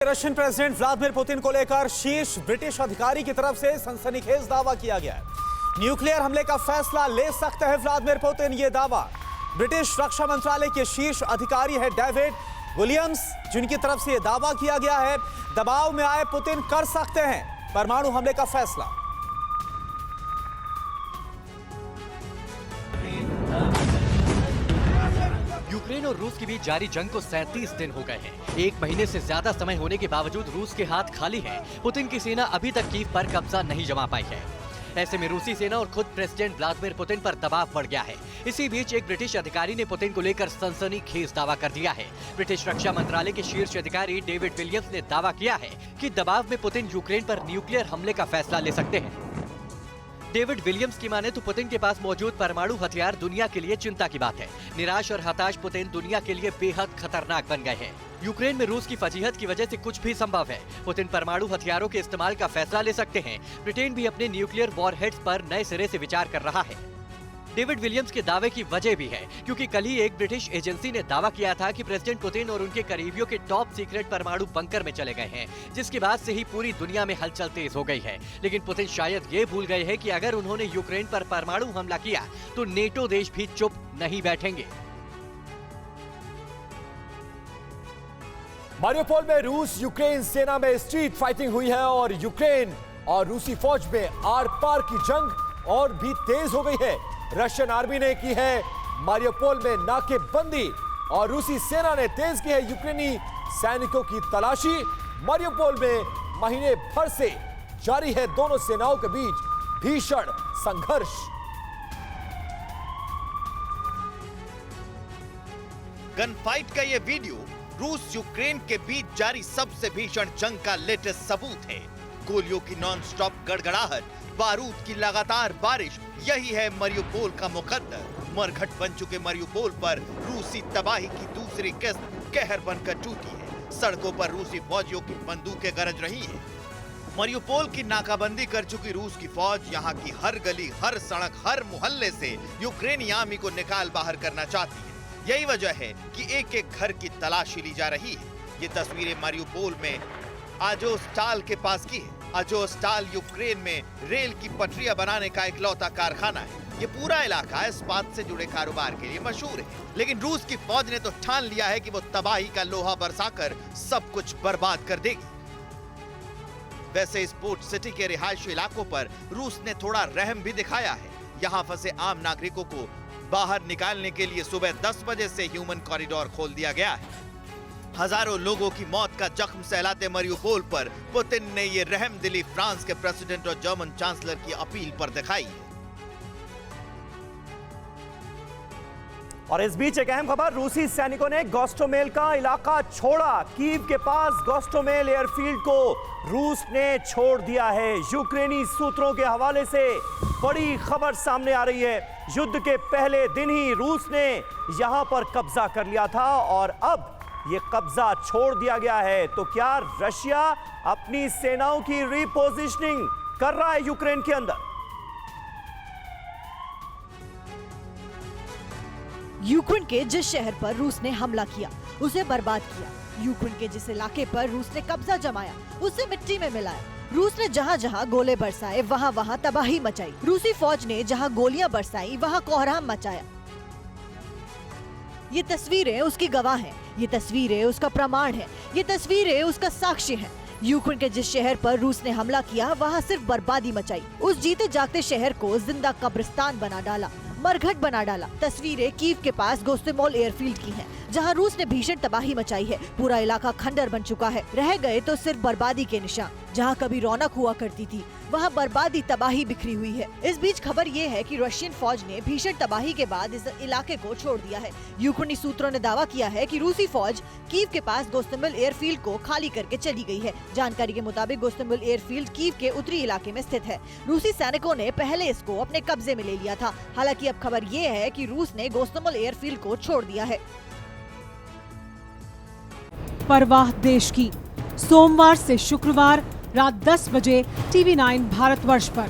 Russian president Vladimir Putin को लेकर शीर्ष ब्रिटिश अधिकारी की तरफ से सनसनीखेज दावा किया गया है। न्यूक्लियर हमले का फैसला ले सकते हैं व्लादिमीर पुतिन, ये दावा ब्रिटिश रक्षा मंत्रालय के शीर्ष अधिकारी है डेविड विलियम्स, जिनकी तरफ से यह दावा किया गया है। दबाव में आए पुतिन कर सकते हैं परमाणु हमले का फैसला। यूक्रेन और रूस के बीच जारी जंग को 37 दिन हो गए हैं। एक महीने से ज्यादा समय होने के बावजूद रूस के हाथ खाली हैं। पुतिन की सेना अभी तक कीव पर कब्जा नहीं जमा पाई है। ऐसे में रूसी सेना और खुद प्रेसिडेंट व्लादिमीर पुतिन पर दबाव बढ़ गया है। इसी बीच एक ब्रिटिश अधिकारी ने पुतिन को लेकर सनसनीखेज दावा कर दिया है। ब्रिटिश रक्षा मंत्रालय के शीर्ष अधिकारी डेविड विलियम्स ने दावा किया है कि दबाव में पुतिन यूक्रेन पर न्यूक्लियर हमले का फैसला ले सकते हैं। डेविड विलियम्स की माने तो पुतिन के पास मौजूद परमाणु हथियार दुनिया के लिए चिंता की बात है। निराश और हताश पुतिन दुनिया के लिए बेहद खतरनाक बन गए हैं। यूक्रेन में रूस की फजीहत की वजह से कुछ भी संभव है। पुतिन परमाणु हथियारों के इस्तेमाल का फैसला ले सकते हैं। ब्रिटेन भी अपने न्यूक्लियर वॉरहेड्स पर नए सिरे से विचार कर रहा है। डेविड विलियम्स के दावे की वजह भी है क्योंकि कल ही एक ब्रिटिश एजेंसी ने दावा किया था कि प्रेसिडेंट पुतिन और उनके करीबियों के टॉप सीक्रेट परमाणु बंकर में चले गए हैं, जिसके बाद से ही पूरी दुनिया में हलचल तेज हो गई है। लेकिन पुतिन शायद ये भूल गए हैं कि अगर उन्होंने यूक्रेन पर परमाणु हमला किया तो नेटो देश भी चुप नहीं बैठेंगे। मारियोपोल में रूस यूक्रेन सेना में स्ट्रीट फाइटिंग हुई है और यूक्रेन और रूसी फौज में आर पार की जंग और भी तेज हो गई है। रशियन आर्मी ने की है मारियोपोल में नाकेबंदी और रूसी सेना ने तेज की है यूक्रेनी सैनिकों की तलाशी। मारियोपोल में महीने भर से जारी है दोनों सेनाओं के बीच भीषण संघर्ष। गन फाइट का यह वीडियो रूस यूक्रेन के बीच जारी सबसे भीषण जंग का लेटेस्ट सबूत है। गोलियों की नॉन स्टॉप गड़गड़ाहट, बारूद की लगातार बारिश, यही है मारियोपोल का मुकद्दर। मरघट बन चुके मारियोपोल पर रूसी तबाही की दूसरी किस्त कहर बनकर टूटी है। सड़कों पर रूसी फौजियों की बंदूकें गरज रही हैं। मारियोपोल की नाकाबंदी कर चुकी रूस की फौज यहाँ की हर गली, हर सड़क, हर मोहल्ले से यूक्रेनी आर्मी को निकाल बाहर करना चाहती है। यही वजह है कि एक एक घर की तलाशी ली जा रही है। ये तस्वीरें मारियोपोल में आजोस्टाल के पास की है। आजोस्टाल यूक्रेन में रेल की पटरियां बनाने का इकलौता कारखाना है। ये पूरा इलाका इस्पात से जुड़े कारोबार के लिए मशहूर है, लेकिन रूस की फौज ने तो ठान लिया है कि वो तबाही का लोहा बरसाकर सब कुछ बर्बाद कर देगी। वैसे इस पोर्ट सिटी के रिहायशी इलाकों पर रूस ने थोड़ा रहम भी दिखाया है। यहाँ फंसे आम नागरिकों को बाहर निकालने के लिए सुबह 10 बजे से ह्यूमन कॉरिडोर खोल दिया गया है। हजारों लोगों की मौत का जख्म सहलाते मारियोपोल पर पुतिन ने ये रहमदिली फ्रांस के प्रेसिडेंट और जर्मन चांसलर की अपील पर दिखाई है। और इस बीच एक अहम खबर, रूसी सैनिकों ने गोस्टोमेल का इलाका छोड़ा। कीव के पास गोस्टोमेल एयरफील्ड को रूस ने छोड़ दिया है। यूक्रेनी सूत्रों के हवाले से बड़ी खबर सामने आ रही है। युद्ध के पहले दिन ही रूस ने यहां पर कब्जा कर लिया था और अब ये कब्जा छोड़ दिया गया है। तो क्या रशिया अपनी सेनाओं की रीपोजिशनिंग कर रहा है यूक्रेन के अंदर? यूक्रेन के जिस शहर पर रूस ने हमला किया उसे बर्बाद किया। यूक्रेन के जिस इलाके पर रूस ने कब्जा जमाया उसे मिट्टी में मिलाया। रूस ने जहां जहां गोले बरसाए वहां वहां तबाही मचाई। रूसी फौज ने जहां गोलियां बरसाई वहां कोहराम मचाया। ये तस्वीरें उसकी गवाह हैं। ये तस्वीरें उसका प्रमाण है। ये तस्वीरें उसका साक्ष्य है। यूक्रेन के जिस शहर पर रूस ने हमला किया वहां सिर्फ बर्बादी मचाई। उस जीते जागते शहर को जिंदा कब्रिस्तान बना डाला, मरघट बना डाला। तस्वीरें कीव के पास गोस्टोमेल एयरफील्ड की हैं, जहां रूस ने भीषण तबाही मचाई है। पूरा इलाका खंडर बन चुका है। रह गए तो सिर्फ बर्बादी के निशान। जहां कभी रौनक हुआ करती थी वहां बर्बादी, तबाही बिखरी हुई है। इस बीच खबर ये है कि रशियन फौज ने भीषण तबाही के बाद इस इलाके को छोड़ दिया है। यूक्रेनी सूत्रों ने दावा किया है कि रूसी फौज कीव के पास गोस्टोमेल एयरफील्ड को खाली करके चली गई है। जानकारी के मुताबिक गोस्टोमेल एयरफील्ड कीव के उत्तरी इलाके में स्थित है। रूसी सैनिकों ने पहले इसको अपने कब्जे में ले लिया था। हालांकि अब खबर ये है कि रूस ने गोस्टोमेल एयरफील्ड को छोड़ दिया है। परवाह देश की, सोमवार से शुक्रवार रात 10 बजे TV9 भारतवर्ष पर।